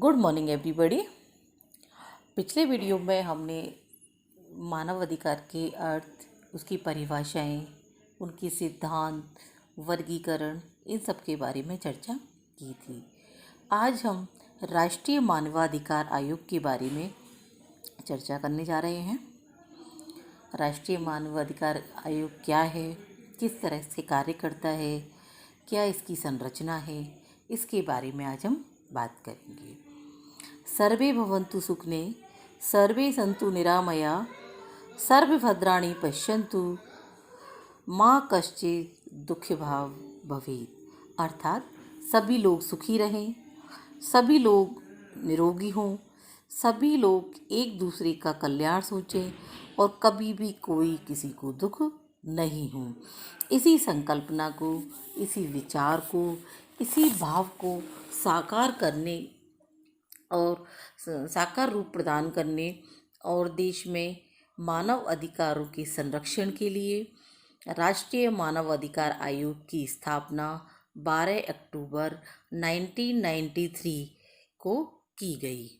Good morning everybody. पिछले video में हमने मानव अधिकार के अर्थ, उसकी परिभाषाएं, उनके सिद्धांत, वर्गीकरण, इन सब के बारे में चर्चा की थी। आज हम राष्ट्रीय मानवाधिकार आयोग के बारे में चर्चा करने जा रहे हैं। राष्ट्रीय मानवाधिकार आयोग क्या है, किस तरह से कार्य करता है, क्या इसकी संरचना है, इसके बारे में आज हम बात करेंगे। सर्वे भवन्तु सुखिनो, सर्वे सन्तु निरामया, सर्वे भद्राणि पश्यन्तु, माँ कश्चित् दुःखभाग् भवेत्। अर्थात सभी लोग सुखी रहें, सभी लोग निरोगी हों, सभी लोग एक दूसरे का कल्याण सोचें और कभी भी कोई किसी को दुख नहीं हो। इसी संकल्पना को, इसी विचार को, इसी भाव को साकार करने और साकार रूप प्रदान करने और देश में मानव अधिकारों के संरक्षण के लिए राष्ट्रीय मानव अधिकार आयोग की स्थापना 12 अक्टूबर 1993 को की गई।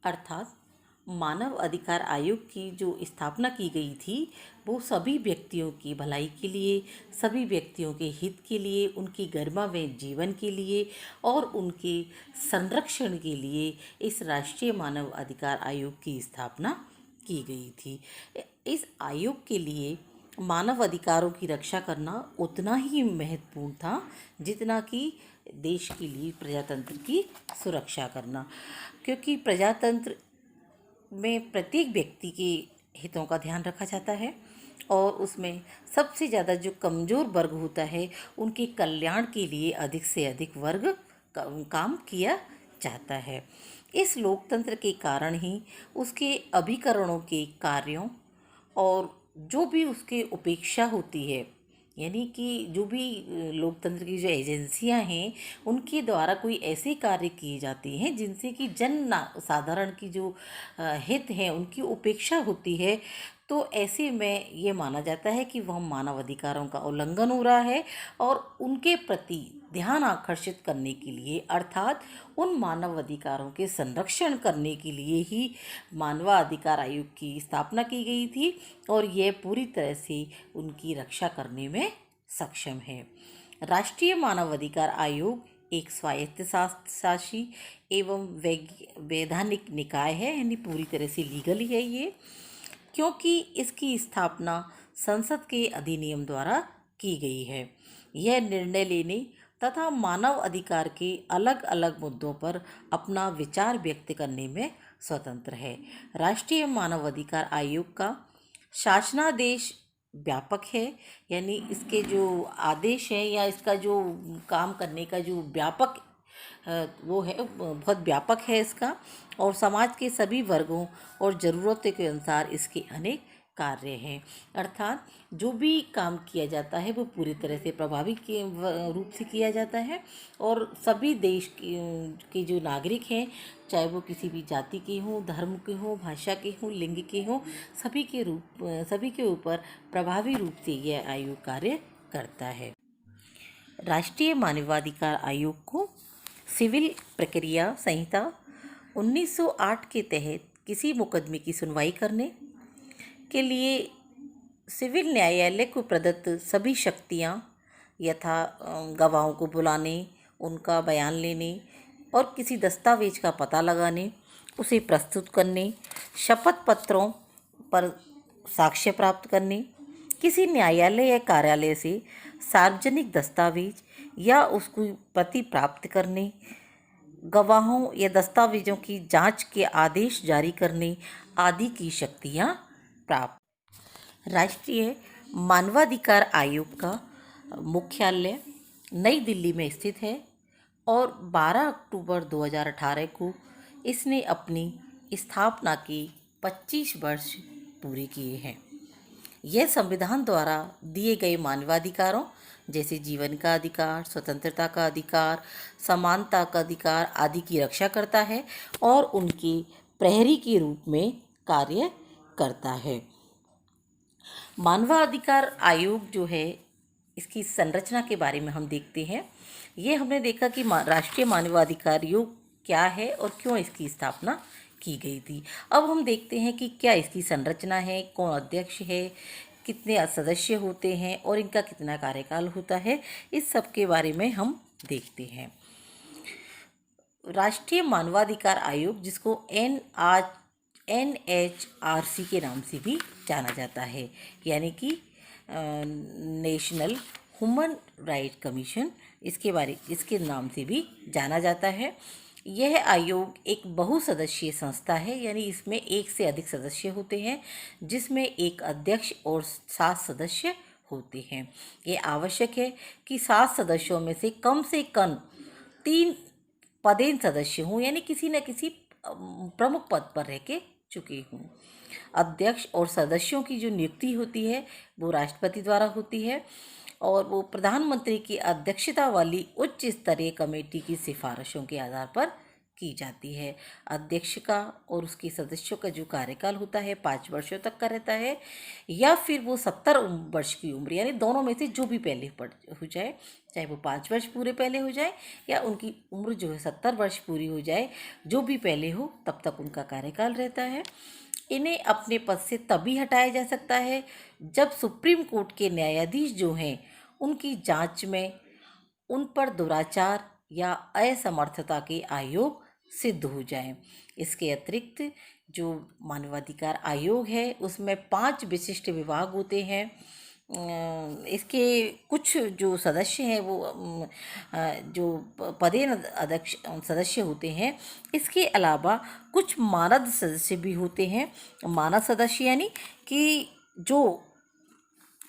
अर्थात मानव अधिकार आयोग की जो स्थापना की गई थी वो सभी व्यक्तियों की भलाई के लिए, सभी व्यक्तियों के हित के लिए, उनकी गरिमामय जीवन के लिए और उनके संरक्षण के लिए इस राष्ट्रीय मानव अधिकार आयोग की स्थापना की गई थी। इस आयोग के लिए मानव अधिकारों की रक्षा करना उतना ही महत्वपूर्ण था जितना कि देश के लिए प्रजातंत्र की सुरक्षा करना, क्योंकि प्रजातंत्र में प्रत्येक व्यक्ति के हितों का ध्यान रखा जाता है और उसमें सबसे ज़्यादा जो कमज़ोर वर्ग होता है उनके कल्याण के लिए अधिक से अधिक काम किया जाता है। इस लोकतंत्र के कारण ही उसके अभिकरणों के कार्यों और जो भी उसके उपेक्षा होती है, यानी कि जो भी लोकतंत्र की जो एजेंसियां हैं उनके द्वारा कोई ऐसे कार्य किए जाते हैं जिनसे कि साधारण की जो हित हैं उनकी उपेक्षा होती है, तो ऐसे में ये माना जाता है कि वह मानव अधिकारों का उल्लंघन हो रहा है और उनके प्रति ध्यान आकर्षित करने के लिए, अर्थात उन मानव अधिकारों के संरक्षण करने के लिए ही मानवाधिकार आयोग की स्थापना की गई थी और यह पूरी तरह से उनकी रक्षा करने में सक्षम है। राष्ट्रीय मानवाधिकार आयोग एक स्वायत्तशासी एवं वैधानिक निकाय है, यानी पूरी तरह से लीगल है ये, क्योंकि इसकी स्थापना संसद के अधिनियम द्वारा की गई है। यह निर्णय लेने तथा मानव अधिकार के अलग अलग मुद्दों पर अपना विचार व्यक्त करने में स्वतंत्र है। राष्ट्रीय मानव अधिकार आयोग का शासनादेश व्यापक है, यानी इसके जो आदेश हैं या इसका जो काम करने का जो व्यापक वो है, बहुत व्यापक है इसका, और समाज के सभी वर्गों और ज़रूरतों के अनुसार इसके अनेक कार्य हैं। अर्थात जो भी काम किया जाता है वो पूरी तरह से प्रभावी के रूप से किया जाता है और सभी देश के जो नागरिक हैं, चाहे वो किसी भी जाति के हों, धर्म के हों, भाषा के हों, लिंग के हों, सभी के ऊपर प्रभावी रूप से यह आयोग कार्य करता है। राष्ट्रीय मानवाधिकार आयोग को सिविल प्रक्रिया संहिता 1908 के तहत किसी मुकदमे की सुनवाई करने के लिए सिविल न्यायालय को प्रदत्त सभी शक्तियां यथा गवाहों को बुलाने, उनका बयान लेने और किसी दस्तावेज का पता लगाने, उसे प्रस्तुत करने, शपथ पत्रों पर साक्ष्य प्राप्त करने, किसी न्यायालय या कार्यालय से सार्वजनिक दस्तावेज या उसकी प्रति प्राप्त करने, गवाहों या दस्तावेजों की जांच के आदेश जारी करने आदि की शक्तियां प्राप्त। राष्ट्रीय मानवाधिकार आयोग का मुख्यालय नई दिल्ली में स्थित है और 12 अक्टूबर 2018 को इसने अपनी स्थापना के 25 वर्ष पूरे किए हैं। यह संविधान द्वारा दिए गए मानवाधिकारों जैसे जीवन का अधिकार, स्वतंत्रता का अधिकार, समानता का अधिकार आदि की रक्षा करता है और उनके प्रहरी के रूप में कार्य करता है। मानवाधिकार आयोग जो है, इसकी संरचना के बारे में हम देखते हैं। ये हमने देखा कि राष्ट्रीय मानवाधिकार आयोग क्या है और क्यों इसकी स्थापना की गई थी। अब हम देखते हैं कि क्या इसकी संरचना है, कौन अध्यक्ष है, कितने सदस्य होते हैं और इनका कितना कार्यकाल होता है, इस सब के बारे में हम देखते हैं। राष्ट्रीय मानवाधिकार आयोग, जिसको NHRC के नाम से भी जाना जाता है, यानी कि नेशनल ह्यूमन राइट कमीशन, इसके नाम से भी जाना जाता है। यह आयोग एक बहुसदस्यीय संस्था है, यानी इसमें एक से अधिक सदस्य होते हैं, जिसमें एक अध्यक्ष और 7 सदस्य होते हैं। ये आवश्यक है कि 7 सदस्यों में से कम 3 पदेन सदस्य हों, यानी किसी न किसी प्रमुख पद पर रह के चुके हों। अध्यक्ष और सदस्यों की जो नियुक्ति होती है वो राष्ट्रपति द्वारा होती है और वो प्रधानमंत्री की अध्यक्षता वाली उच्च स्तरीय कमेटी की सिफारिशों के आधार पर की जाती है। अध्यक्ष का और उसके सदस्यों का जो कार्यकाल होता है 5 वर्षों तक का रहता है, या फिर वो 70 वर्ष की उम्र, यानी दोनों में से जो भी पहले हो जाए, चाहे वो 5 वर्ष पूरे पहले हो जाए या उनकी उम्र जो है 70 वर्ष पूरी हो जाए, जो भी पहले हो तब तक उनका कार्यकाल रहता है। इन्हें अपने पद से तभी हटाया जा सकता है जब सुप्रीम कोर्ट के न्यायाधीश जो हैं उनकी जांच में उन पर दुराचार या असमर्थता के आयोग सिद्ध हो जाए। इसके अतिरिक्त जो मानवाधिकार आयोग है उसमें 5 विशिष्ट विभाग होते हैं। इसके कुछ जो सदस्य हैं वो जो पदेन अध्यक्ष सदस्य होते हैं, इसके अलावा कुछ मानद सदस्य भी होते हैं। मानद सदस्य यानी कि जो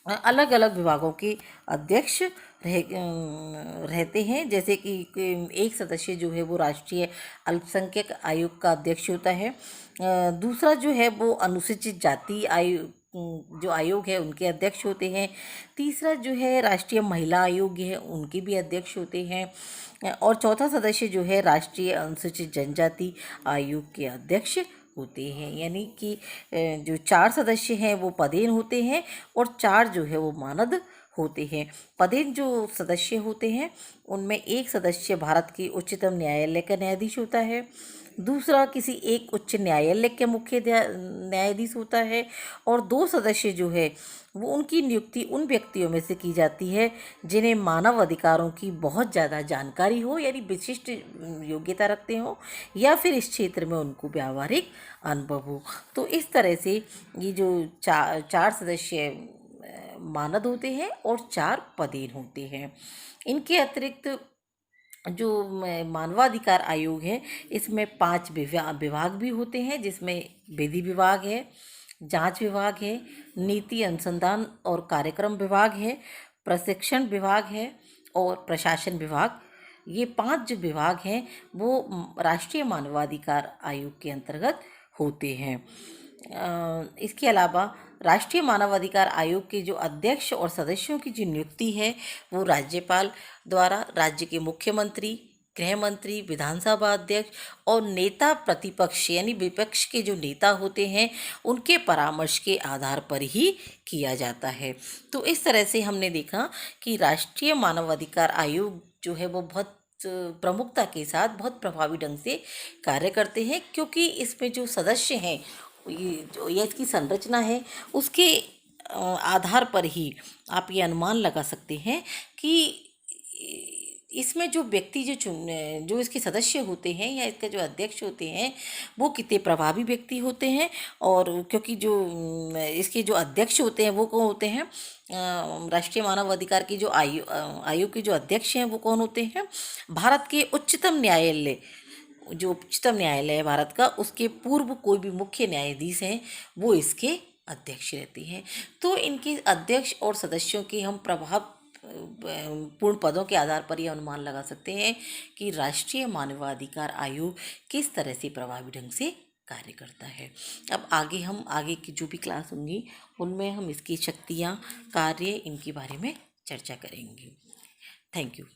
अलग अलग विभागों के अध्यक्ष रहते हैं, जैसे कि एक सदस्य जो है वो राष्ट्रीय अल्पसंख्यक आयोग का अध्यक्ष होता है। दूसरा जो है वो अनुसूचित जाति आयोग जो आयोग है उनके अध्यक्ष होते हैं। तीसरा जो है राष्ट्रीय महिला आयोग है, उनके भी अध्यक्ष होते हैं। और चौथा सदस्य जो है राष्ट्रीय अनुसूचित जनजाति आयोग के अध्यक्ष होते हैं, यानी कि जो 4 सदस्य हैं वो पदेन होते हैं और 4 जो है वो मानद होते हैं। पदेन जो सदस्य होते हैं उनमें एक सदस्य भारत के उच्चतम न्यायालय का न्यायाधीश होता है, दूसरा किसी एक उच्च न्यायालय के मुख्य न्यायाधीश होता है और 2 सदस्य जो है वो उनकी नियुक्ति उन व्यक्तियों में से की जाती है जिन्हें मानव अधिकारों की बहुत ज़्यादा जानकारी हो, यानी विशिष्ट योग्यता रखते हो, या फिर इस क्षेत्र में उनको व्यावहारिक अनुभव हो। तो इस तरह से ये जो 4 सदस्य मानद होते हैं और 4 पदेन होते हैं। इनके अतिरिक्त जो मानवाधिकार आयोग है इसमें 5 विभाग भी होते हैं, जिसमें विधि विभाग है, जांच विभाग है, नीति अनुसंधान और कार्यक्रम विभाग है, प्रशिक्षण विभाग है और प्रशासन विभाग। ये 5 जो विभाग हैं वो राष्ट्रीय मानवाधिकार आयोग के अंतर्गत होते हैं। इसके अलावा राष्ट्रीय मानवाधिकार आयोग के जो अध्यक्ष और सदस्यों की जो नियुक्ति है वो राज्यपाल द्वारा राज्य के मुख्यमंत्री, गृह मंत्री, विधानसभा अध्यक्ष और नेता प्रतिपक्ष यानी विपक्ष के जो नेता होते हैं उनके परामर्श के आधार पर ही किया जाता है। तो इस तरह से हमने देखा कि राष्ट्रीय मानवाधिकार आयोग जो है वो बहुत प्रमुखता के साथ बहुत प्रभावी ढंग से कार्य करते हैं, क्योंकि इसमें जो सदस्य हैं ये इसकी संरचना है उसके आधार पर ही आप ये अनुमान लगा सकते हैं कि इसमें जो व्यक्ति जो इसके सदस्य होते हैं या इसके जो अध्यक्ष होते हैं वो कितने प्रभावी व्यक्ति होते हैं। और क्योंकि जो इसके जो अध्यक्ष होते हैं वो कौन होते हैं, राष्ट्रीय मानव अधिकार की जो आयोग के जो अध्यक्ष हैं वो कौन होते हैं, भारत के उच्चतम न्यायालय जो उच्चतम न्यायालय है भारत का उसके पूर्व कोई भी मुख्य न्यायाधीश हैं वो इसके अध्यक्ष रहते हैं। तो इनके अध्यक्ष और सदस्यों के हम पूर्ण पदों के आधार पर यह अनुमान लगा सकते हैं कि राष्ट्रीय मानवाधिकार आयोग किस तरह से प्रभावी ढंग से कार्य करता है। अब आगे की जो भी क्लास होंगी उनमें हम इसकी शक्तियाँ, कार्य, इनके बारे में चर्चा करेंगे। Thank you.